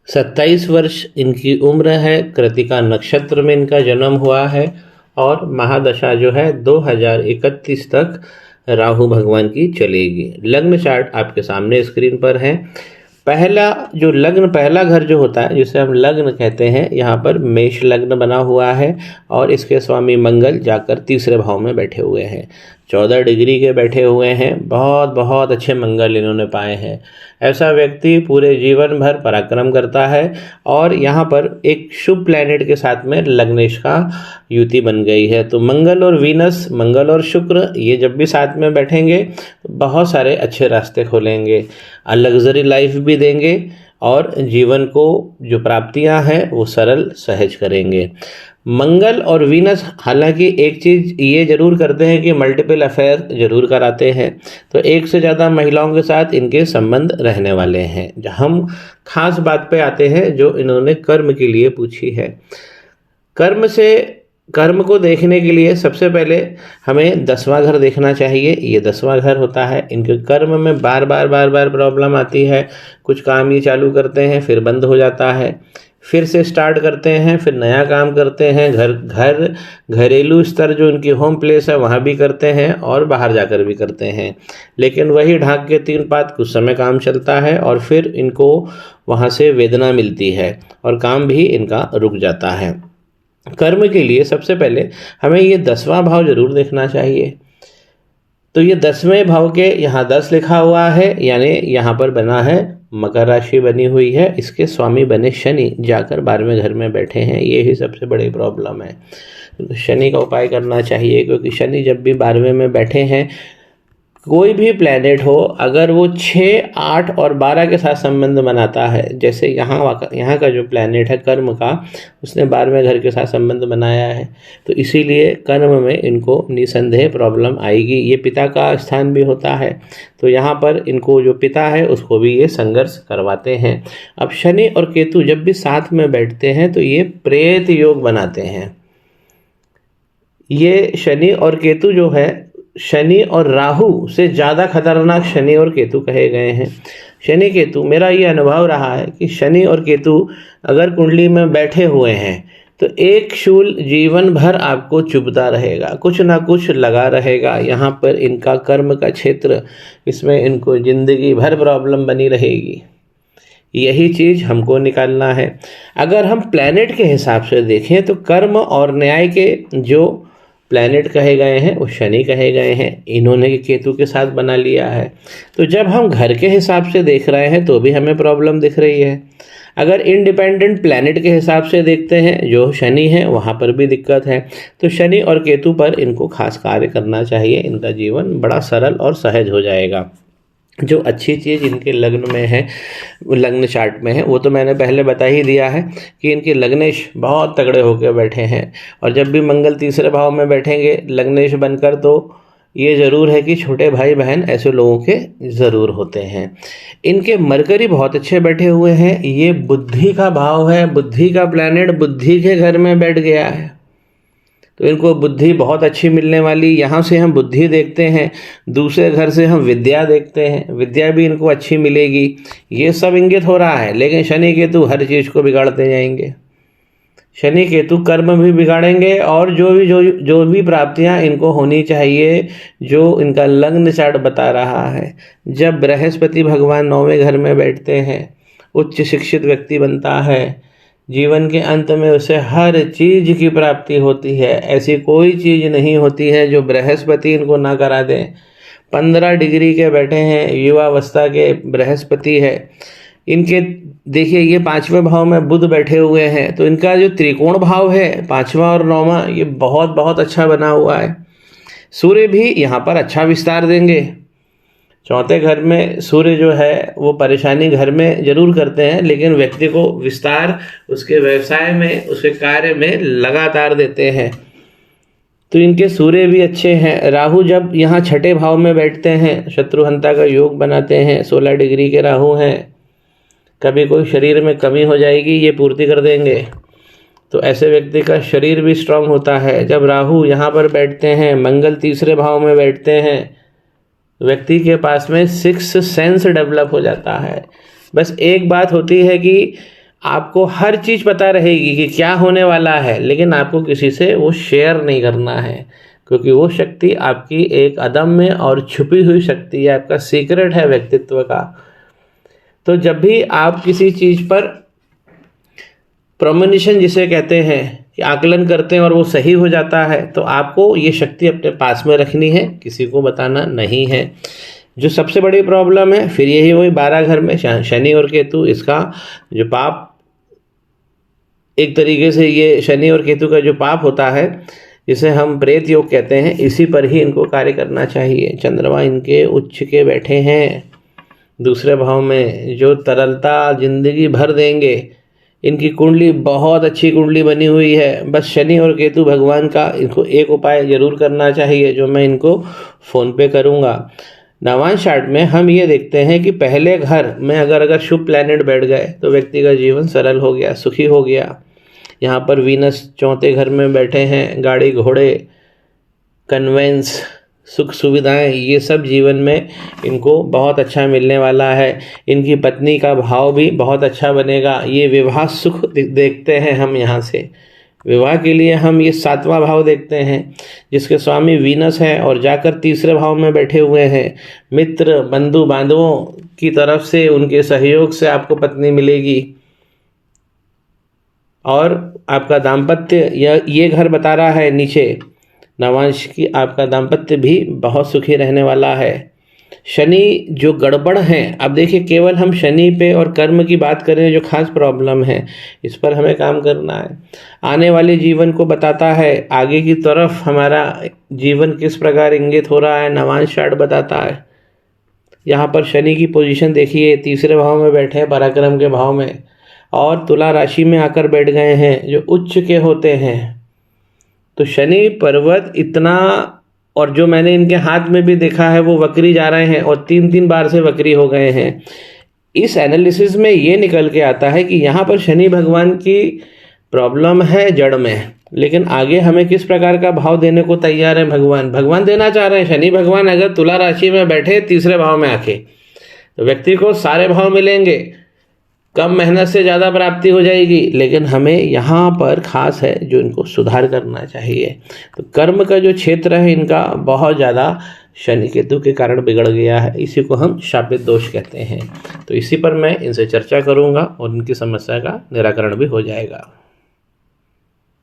27 वर्ष इनकी उम्र है। कृतिका नक्षत्र में इनका जन्म हुआ है और महादशा जो है 2031 तक राहु भगवान की चलेगी। लग्न चार्ट आपके सामने स्क्रीन पर है। पहला घर जो होता है जिसे हम लग्न कहते हैं, यहाँ पर मेष लग्न बना हुआ है और इसके स्वामी मंगल जाकर तीसरे भाव में बैठे हुए हैं। 14 डिग्री के बैठे हुए हैं। बहुत बहुत अच्छे मंगल इन्होंने पाए हैं। ऐसा व्यक्ति पूरे जीवन भर पराक्रम करता है और यहाँ पर एक शुभ प्लैनेट के साथ में लग्नेश का युति बन गई है। तो मंगल और वीनस, मंगल और शुक्र, ये जब भी साथ में बैठेंगे तो बहुत सारे अच्छे रास्ते खोलेंगे, लग्जरी लाइफ भी देंगे और जीवन को जो प्राप्तियां हैं वो सरल सहज करेंगे। मंगल और वीनस हालांकि एक चीज़ ये जरूर करते हैं कि मल्टीपल अफेयर जरूर कराते हैं, तो एक से ज़्यादा महिलाओं के साथ इनके संबंध रहने वाले हैं। हम खास बात पे आते हैं जो इन्होंने कर्म के लिए पूछी है। कर्म को देखने के लिए सबसे पहले हमें 10वां घर देखना चाहिए। ये 10वां घर होता है। इनके कर्म में बार बार प्रॉब्लम आती है। कुछ काम ये चालू करते हैं फिर बंद हो जाता है, फिर से स्टार्ट करते हैं, फिर नया काम करते हैं। घरेलू स्तर जो इनकी होम प्लेस है वहाँ भी करते हैं और बाहर जाकर भी करते हैं, लेकिन वही ढाक के 3 पात कुछ समय काम चलता है और फिर इनको वहाँ से वेदना मिलती है और काम भी इनका रुक जाता है। कर्म के लिए सबसे पहले हमें ये 10वां भाव जरूर देखना चाहिए। तो ये 10वें भाव के यहाँ 10 लिखा हुआ है, यानी यहाँ पर बना है मकर राशि बनी हुई है। इसके स्वामी बने शनि, जाकर 12वें घर में बैठे हैं। ये ही सबसे बड़ी प्रॉब्लम है। तो शनि का उपाय करना चाहिए, क्योंकि शनि जब भी 12वें में बैठे हैं, कोई भी प्लैनेट हो अगर वो 6, 8 और 12 के साथ संबंध बनाता है, जैसे यहाँ का जो प्लैनेट है कर्म का, उसने 12वें घर के साथ संबंध बनाया है, तो इसीलिए कर्म में इनको निसंदेह प्रॉब्लम आएगी। ये पिता का स्थान भी होता है, तो यहाँ पर इनको जो पिता है उसको भी ये संघर्ष करवाते हैं। अब शनि और केतु जब भी साथ में बैठते हैं तो ये प्रेत योग बनाते हैं। ये शनि और केतु जो है, शनि और राहु से ज़्यादा खतरनाक शनि और केतु कहे गए हैं। शनि केतु, मेरा ये अनुभव रहा है कि शनि और केतु अगर कुंडली में बैठे हुए हैं तो एक शूल जीवन भर आपको चुभता रहेगा, कुछ ना कुछ लगा रहेगा। यहाँ पर इनका कर्म का क्षेत्र, इसमें इनको जिंदगी भर प्रॉब्लम बनी रहेगी। यही चीज़ हमको निकालना है। अगर हम प्लैनेट के हिसाब से देखें तो कर्म और न्याय के जो प्लैनेट कहे गए हैं वो शनि कहे गए हैं। इन्होंने केतु के साथ बना लिया है। तो जब हम घर के हिसाब से देख रहे हैं तो भी हमें प्रॉब्लम दिख रही है। अगर इंडिपेंडेंट प्लैनेट के हिसाब से देखते हैं, जो शनि है, वहाँ पर भी दिक्कत है। तो शनि और केतु पर इनको खास कार्य करना चाहिए। इनका जीवन बड़ा सरल और सहज हो जाएगा। जो अच्छी चीज़ इनके लग्न में है, लग्न चार्ट में है, वो तो मैंने पहले बता ही दिया है कि इनके लग्नेश बहुत तगड़े होकर बैठे हैं। और जब भी मंगल तीसरे भाव में बैठेंगे लग्नेश बनकर, तो ये ज़रूर है कि छोटे भाई बहन ऐसे लोगों के ज़रूर होते हैं। इनके मरकरी बहुत अच्छे बैठे हुए हैं। ये बुद्धि का भाव है, बुद्धि का प्लैनेट बुद्धि के घर में बैठ गया है, तो इनको बुद्धि बहुत अच्छी मिलने वाली। यहाँ से हम बुद्धि देखते हैं, दूसरे घर से हम विद्या देखते हैं, विद्या भी इनको अच्छी मिलेगी। ये सब इंगित हो रहा है, लेकिन शनि केतु हर चीज़ को बिगाड़ते जाएंगे। शनि केतु कर्म भी बिगाड़ेंगे और जो भी प्राप्तियाँ इनको होनी चाहिए, जो इनका लग्न चार्ट बता रहा है। जब बृहस्पति भगवान 9वें घर में बैठते हैं, उच्च शिक्षित व्यक्ति बनता है, जीवन के अंत में उसे हर चीज़ की प्राप्ति होती है। ऐसी कोई चीज़ नहीं होती है जो बृहस्पति इनको ना करा दें। 15 डिग्री के बैठे हैं, युवावस्था के बृहस्पति है। इनके देखिए, ये 5वें भाव में बुध बैठे हुए हैं, तो इनका जो त्रिकोण भाव है 5वां और 9वां, ये बहुत बहुत अच्छा बना हुआ है। सूर्य भी यहाँ पर अच्छा विस्तार देंगे। 4थे घर में सूर्य जो है वो परेशानी घर में जरूर करते हैं, लेकिन व्यक्ति को विस्तार उसके व्यवसाय में, उसके कार्य में लगातार देते हैं। तो इनके सूर्य भी अच्छे हैं। राहु जब यहाँ 6ठे भाव में बैठते हैं, शत्रुहंता का योग बनाते हैं। 16 डिग्री के राहु हैं। कभी कोई शरीर में कमी हो जाएगी, ये पूर्ति कर देंगे। तो ऐसे व्यक्ति का शरीर भी स्ट्रांग होता है। जब राहु यहाँ पर बैठते हैं, मंगल तीसरे भाव में बैठते हैं, व्यक्ति के पास में 6th सेंस डेवलप हो जाता है। बस एक बात होती है कि आपको हर चीज़ पता रहेगी कि क्या होने वाला है, लेकिन आपको किसी से वो शेयर नहीं करना है, क्योंकि वो शक्ति आपकी एक अदम्य और छुपी हुई शक्ति है, आपका सीक्रेट है व्यक्तित्व का। तो जब भी आप किसी चीज़ पर प्रोमोनिशन जिसे कहते हैं कि आकलन करते हैं और वो सही हो जाता है, तो आपको ये शक्ति अपने पास में रखनी है, किसी को बताना नहीं है। जो सबसे बड़ी प्रॉब्लम है फिर यही वही 12 घर में शनि और केतु, इसका जो पाप, एक तरीके से ये शनि और केतु का जो पाप होता है जिसे हम प्रेत योग कहते हैं, इसी पर ही इनको कार्य करना चाहिए। चंद्रमा इनके उच्च के बैठे हैं दूसरे भाव में, जो तरलता जिंदगी भर देंगे। इनकी कुंडली बहुत अच्छी कुंडली बनी हुई है। बस शनि और केतु भगवान का इनको एक उपाय जरूर करना चाहिए, जो मैं इनको फ़ोन पे करूँगा। नवांश चार्ट में हम ये देखते हैं कि पहले घर में अगर शुभ प्लैनेट बैठ गए तो व्यक्ति का जीवन सरल हो गया, सुखी हो गया। यहाँ पर वीनस चौथे घर में बैठे हैं, गाड़ी घोड़े, कन्वेंस, सुख सुविधाएं, ये सब जीवन में इनको बहुत अच्छा मिलने वाला है। इनकी पत्नी का भाव भी बहुत अच्छा बनेगा। ये विवाह सुख देखते हैं हम यहाँ से। विवाह के लिए हम ये 7वां भाव देखते हैं, जिसके स्वामी वीनस है और जाकर तीसरे भाव में बैठे हुए हैं। मित्र बंधु बांधवों की तरफ से उनके सहयोग से आपको पत्नी मिलेगी, और आपका दाम्पत्य, ये घर बता रहा है नीचे नवांश की, आपका दाम्पत्य भी बहुत सुखी रहने वाला है। शनि जो गड़बड़ हैं, अब देखिए केवल हम शनि पे और कर्म की बात करें, जो खास प्रॉब्लम है इस पर हमें काम करना है। आने वाले जीवन को बताता है, आगे की तरफ हमारा जीवन किस प्रकार इंगित हो रहा है नवांश चार्ट बताता है। यहाँ पर शनि की पोजीशन देखिए, तीसरे भाव में बैठे हैं, पराक्रम के भाव में, और तुला राशि में आकर बैठ गए हैं, जो उच्च के होते हैं। तो शनि पर्वत इतना, और जो मैंने इनके हाथ में भी देखा है वो वक्री जा रहे हैं, और 3-3 बार से वक्री हो गए हैं। इस एनालिसिस में ये निकल के आता है कि यहाँ पर शनि भगवान की प्रॉब्लम है जड़ में, लेकिन आगे हमें किस प्रकार का भाव देने को तैयार है भगवान देना चाह रहे हैं। शनि भगवान अगर तुला राशि में बैठे तीसरे भाव में आके, तो व्यक्ति को सारे भाव मिलेंगे, कम मेहनत से ज़्यादा प्राप्ति हो जाएगी। लेकिन हमें यहाँ पर खास है जो इनको सुधार करना चाहिए। तो कर्म का जो क्षेत्र है इनका बहुत ज़्यादा शनि केतु के कारण बिगड़ गया है, इसी को हम शापित दोष कहते हैं। तो इसी पर मैं इनसे चर्चा करूँगा और इनकी समस्या का निराकरण भी हो जाएगा।